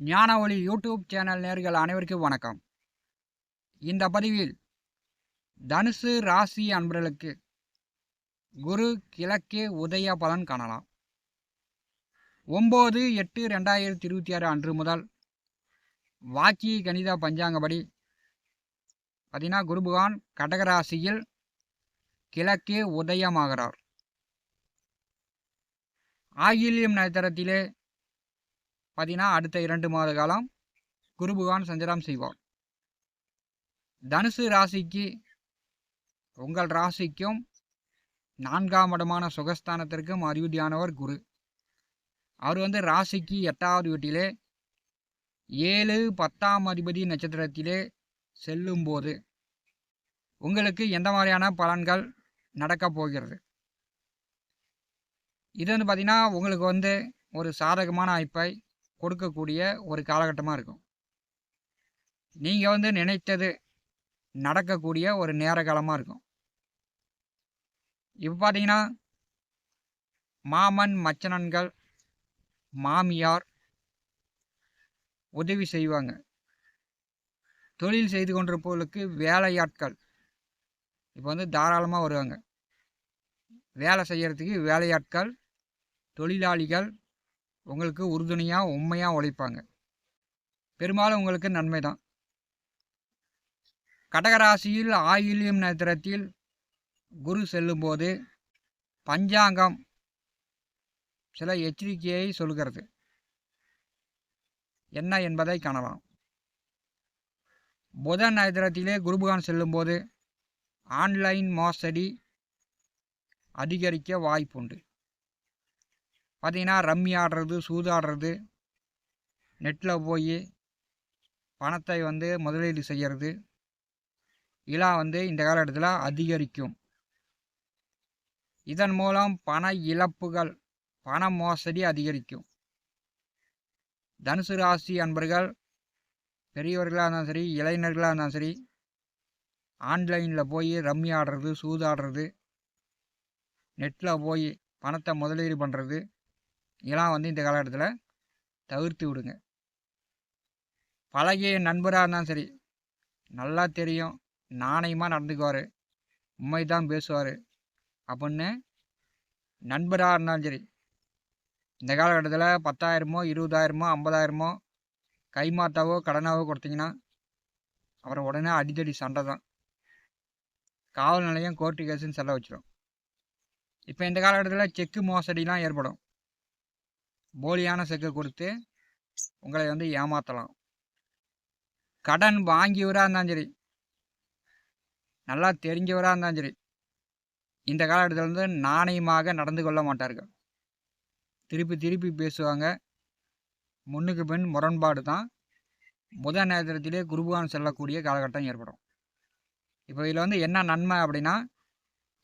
ஞான ஒளி YouTube channel நேர்கள் அனைவருக்கும் வணக்கம். இந்த பதிவில் தனுசு ராசி அன்பர்களுக்கு குரு கிழக்கே உதய பலன் காணலாம். 9/8/2026 அன்று முதல் வாக்கிய கணித பஞ்சாங்கப்படி பார்த்தீங்கன்னா குரு பகவான் கடகராசியில் கிழக்கே உதயமாகிறார். ஆயில்யம் நட்சத்திரத்திலே பார்த்தீங்கன்னா அடுத்த 2 மாத காலம் குரு பகவான் சஞ்சாரம் செய்வார். தனுசு ராசிக்கு உங்கள் ராசிக்கும் 4ஆம் இடமான சுகஸ்தானத்திற்கும் அதிபதியானவர் குரு. அவர் ராசிக்கு 8வது வீட்டிலே 7 10ஆம் அதிபதி நட்சத்திரத்திலே செல்லும்போது உங்களுக்கு எந்த மாதிரியான பலன்கள் நடக்கப் போகிறது? இது பார்த்தீங்கன்னா உங்களுக்கு ஒரு சாதகமான வாய்ப்பை கொடுக்கக்கூடிய ஒரு காலகட்டமாக இருக்கும். நீங்கள் நினைத்தது நடக்கக்கூடிய ஒரு நேர காலமாக இருக்கும். இப்போ பார்த்தீங்கன்னா மாமன் மச்சனன்கள் மாமியார் உதவி செய்வாங்க. தொழில் செய்து கொண்டிருப்பவர்களுக்கு வேலையாட்கள் இப்போ தாராளமாக வருவாங்க. வேலை செய்கிறதுக்கு வேலையாட்கள் தொழிலாளிகள் உங்களுக்கு உறுதுணையாக உண்மையாக உழைப்பாங்க. பெரும்பாலும் உங்களுக்கு நன்மை தான். கடகராசியில் ஆயில்யம் நட்சத்திரத்தில் குரு செல்லும்போது பஞ்சாங்கம் சில எச்சரிக்கையை சொல்கிறது. என்ன என்பதை காணலாம். புதன் நட்சத்திரத்திலே குரு பகவான் செல்லும்போது ஆன்லைன் மோசடி அதிகரிக்க வாய்ப்புண்டு. பார்த்தீங்கன்னா ரம்மி ஆடுறது, சூதாடுறது, நெட்டில் போய் பணத்தை முதலீடு செய்கிறது இதெல்லாம் இந்த காலகட்டத்தில் அதிகரிக்கும். இதன் மூலம் பண இழப்புகள், பண மோசடி அதிகரிக்கும். தனுசு ராசி அன்பர்கள் பெரியவர்களாக இருந்தாலும் சரி, இளைஞர்களாக இருந்தாலும் சரி, ஆன்லைனில் போய் ரம்மி ஆடுறது, சூதாடுறது, நெட்டில் போய் பணத்தை முதலீடு பண்ணுறது இதெல்லாம் இந்த காலகட்டத்தில் தவிர்த்து விடுங்க. பழகிய நண்பராக இருந்தாலும் சரி, நல்லா தெரியும், நாணயமாக நடந்துக்குவார், உண்மை தான் பேசுவார் அப்படின்னு நண்பராக இருந்தாலும் சரி, இந்த காலகட்டத்தில் 10,000மோ 20,000மோ 50,000மோ கைமாத்தாவோ கடனாவோ கொடுத்தீங்கன்னா அப்புறம் உடனே அடித்தடி சண்டை தான். காவல் நிலையம் கோர்ட்டு கேஸுன்னு செல்ல வச்சிடும். இப்போ இந்த காலகட்டத்தில் செக்கு மோசடிலாம் ஏற்படும். போலியான செக்கை கொடுத்து உங்களை ஏமாற்றலாம். கடன் வாங்கியவராக இருந்தாலும் சரி, நல்லா தெரிஞ்சவராக இருந்தாலும் சரி, இந்த காலகட்டத்தில் நாணயமாக நடந்து கொள்ள மாட்டார்கள். திருப்பி திருப்பி பேசுவாங்க. முன்னுக்கு பின் முரண்பாடு தான். புதன் நேரத்திலே குருபகான் செல்லக்கூடிய காலகட்டம் ஏற்படும். இப்போ இதில் என்ன நன்மை அப்படின்னா,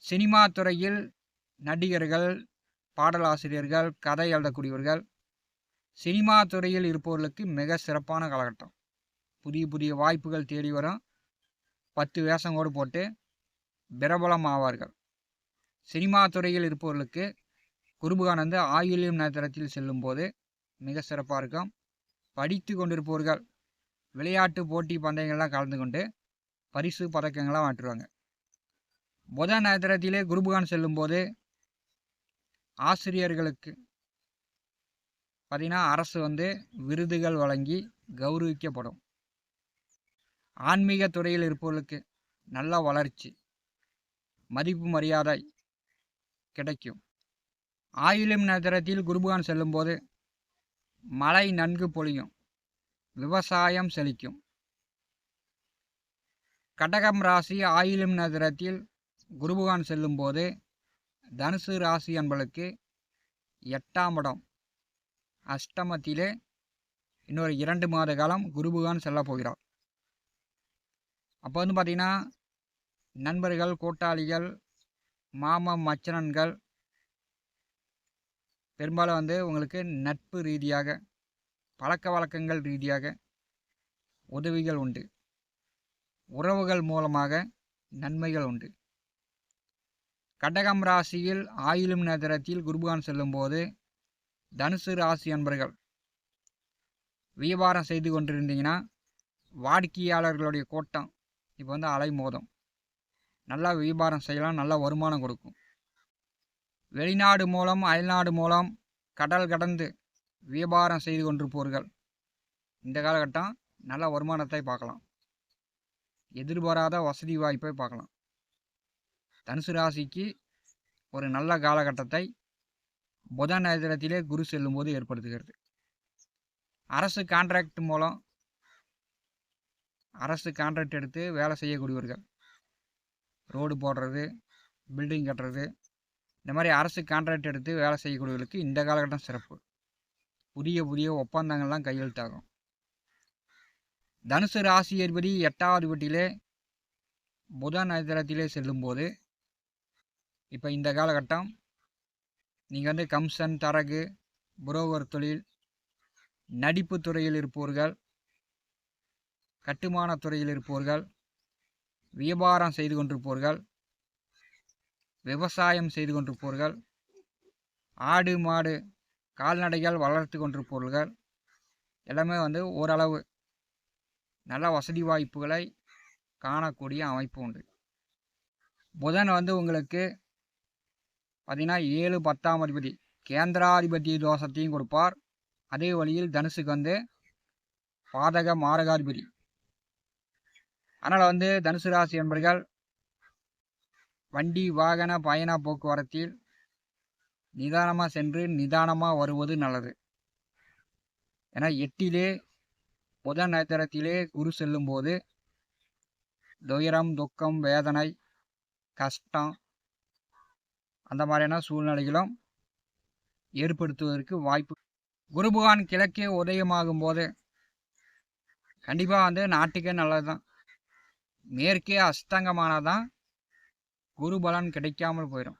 சினிமா துறையில் நடிகர்கள், பாடலாசிரியர்கள், கதை எழுதக்கூடியவர்கள், சினிமா துறையில் இருப்பவர்களுக்கு மிக சிறப்பான காலகட்டம். புதிய புதிய வாய்ப்புகள் தேடி வரும். 10 வேஷங்கோடு போட்டு பிரபலம் ஆவார்கள். சினிமா துறையில் இருப்பவர்களுக்கு குருபகான் ஆயில்யம் நட்சத்திரத்தில் செல்லும்போது மிக சிறப்பாக இருக்கும். படித்து கொண்டிருப்பவர்கள் விளையாட்டு போட்டி பந்தயங்கள்லாம் கலந்து கொண்டு பரிசு பதக்கங்கள்லாம் வாட்டுருவாங்க. புதன் நட்சத்திரத்திலே குருபகான் செல்லும்போது ஆசிரியர்களுக்கு பார்த்தீங்கன்னா அரசு விருதுகள் வழங்கி கௌரவிக்கப்படும். ஆன்மீக துறையில் இருப்பவர்களுக்கு நல்ல வளர்ச்சி, மதிப்பு மரியாதை கிடைக்கும். ஆயில்யம் நட்சத்திரத்தில் குருபகான் செல்லும்போது மழை நன்கு பொழியும், விவசாயம் செழிக்கும். கடகம் ராசி ஆயில்யம் நட்சத்திரத்தில் குருபகான் செல்லும்போது தனுசு ராசி என்பதற்கு 8ஆம் இடம் அஷ்டமத்திலே இன்னொரு 2 மாத காலம் குருபகான் செல்ல போகிறார். அப்போ பார்த்தீங்கன்னா நண்பர்கள், கூட்டாளிகள், மாமன் மச்சனன்கள் பெரும்பாலும் உங்களுக்கு நட்பு ரீதியாக, பழக்க வழக்கங்கள் ரீதியாக உதவிகள் உண்டு. உறவுகள் மூலமாக நன்மைகள் உண்டு. கடகம் ராசியில் ஆயில்யம் நட்சத்திரத்தில் குருபகான் செல்லும்போது தனுசு ராசி அன்பர்கள் வியாபாரம் செய்து கொண்டிருந்தீங்கன்னா வாடிக்கையாளர்களுடைய கூட்டம் இப்போ வந்து அலைமோதும். நல்லா வியாபாரம் செய்யலாம், நல்ல வருமானம் கொடுக்கும். வெளிநாடு மூலம் அயல்நாடு மூலம் கடல் கடந்து வியாபாரம் செய்து கொண்டிருப்பவர்கள் இந்த காலகட்டம் நல்ல வருமானத்தை பார்க்கலாம். எதிர்பாராத வசதி வாய்ப்பை பார்க்கலாம். தனுசு ராசிக்கு ஒரு நல்ல காலகட்டத்தை புதன் நட்சத்திரத்திலே குரு செல்லும்போது ஏற்படுத்துகிறது. அரசு கான்ட்ராக்ட் மூலம் அரசு கான்ட்ராக்ட் எடுத்து வேலை செய்யக்கூடியவர்கள், ரோடு போடுறது, பில்டிங் கட்டுறது, இந்த மாதிரி அரசு கான்ட்ராக்ட் எடுத்து வேலை செய்யக்கூடியவர்களுக்கு இந்த காலகட்டம் சிறப்பு. புதிய புதிய ஒப்பந்தங்கள்லாம் கையெழுத்தாகும். தனுசு ராசி அதிபதி 8வது வீட்டிலே புதன் நட்சத்திரத்திலே செல்லும்போது இப்போ இந்த காலகட்டம் நீங்கள் வந்து கம்சன், தரகு, புரோகர் தொழில், நடிப்பு துறையில் இருப்பவர்கள், கட்டுமான துறையில் இருப்பவர்கள், வியாபாரம் செய்து கொண்டிருப்பவர்கள், விவசாயம் செய்து கொண்டிருப்பவர்கள், ஆடு மாடு கால்நடைகள் வளர்த்து கொண்டிருப்பவர்கள் எல்லாமே வந்து ஓரளவு நல்ல வசதி வாய்ப்புகளை காணக்கூடிய அமைப்பு உண்டு. புதன் வந்து உங்களுக்கு பார்த்தீங்கன்னா 7, 10ஆம் அதிபதி கேந்திராதிபதி தோஷத்தையும் கொடுப்பார். அதே வழியில் தனுசுக்கு வந்து பாதக மாரகாதிபதி. அதனால் வந்து தனுசு ராசி என்பர்கள் வண்டி வாகன பயண போக்குவரத்தில் நிதானமாக சென்று நிதானமாக வருவது நல்லது. ஏன்னா 8லே புதன் நட்சத்திரத்திலே குரு செல்லும்போது துயரம், துக்கம், வேதனை, கஷ்டம் அந்த மாதிரியான சூழ்நிலைகளும் ஏற்படுத்துவதற்கு வாய்ப்பு. குரு பகவான் கிழக்கே உதயமாகும் போது கண்டிப்பாக வந்து நாட்டுக்கே நல்லது தான். மேற்கே அஸ்தங்கமானதான் குரு பலன் கிடைக்காமல் போயிடும்.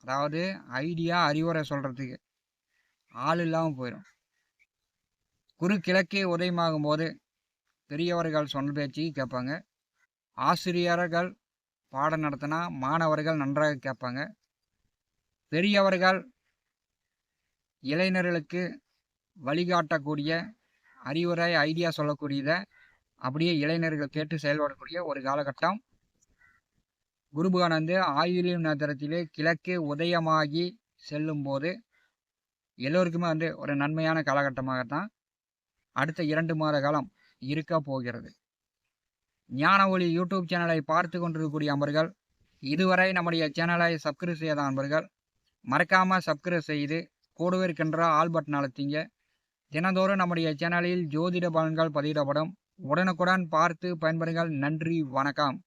அதாவது ஐடியா அறிவுரை சொல்கிறதுக்கு ஆள் இல்லாமல் போயிடும். குரு கிழக்கே உதயமாகும் போது பெரியவர்கள் சொன்ன பேச்சு கேட்பாங்க. ஆசிரியர்கள் பாடம் நடத்தினா மாணவர்கள் நன்றாக கேட்பாங்க. பெரியவர்கள் இளைஞர்களுக்கு வழிகாட்டக்கூடிய அறிவுரை ஐடியா சொல்லக்கூடியதை அப்படியே இளைஞர்கள் கேட்டு செயல்படக்கூடிய ஒரு காலகட்டம். குரு பகவான் வந்து ஆயுளின் நட்சத்திரத்திலே கிழக்கே உதயமாகி செல்லும் போது எல்லோருக்குமே வந்து ஒரு நன்மையான காலகட்டமாகத்தான் அடுத்த 2 மாத காலம் இருக்க போகிறது. ஞான ஒளி யூடியூப் சேனலை பார்த்து கொண்டிருக்கக்கூடிய அன்பர்கள், இதுவரை நம்முடைய சேனலை சப்ஸ்கிரைப் செய்யாத அன்பர்கள் மறக்காமல் சப்ஸ்கிரைப் செய்து கூடவே இருக்கின்ற ஆல் பட்டன் அழுத்திங்க. தினந்தோறும் நம்முடைய சேனலில் ஜோதிட பலன்கள் பதிவிடப்படும். உடனுக்குடன் பார்த்து பயன்பெறுங்கள். நன்றி, வணக்கம்.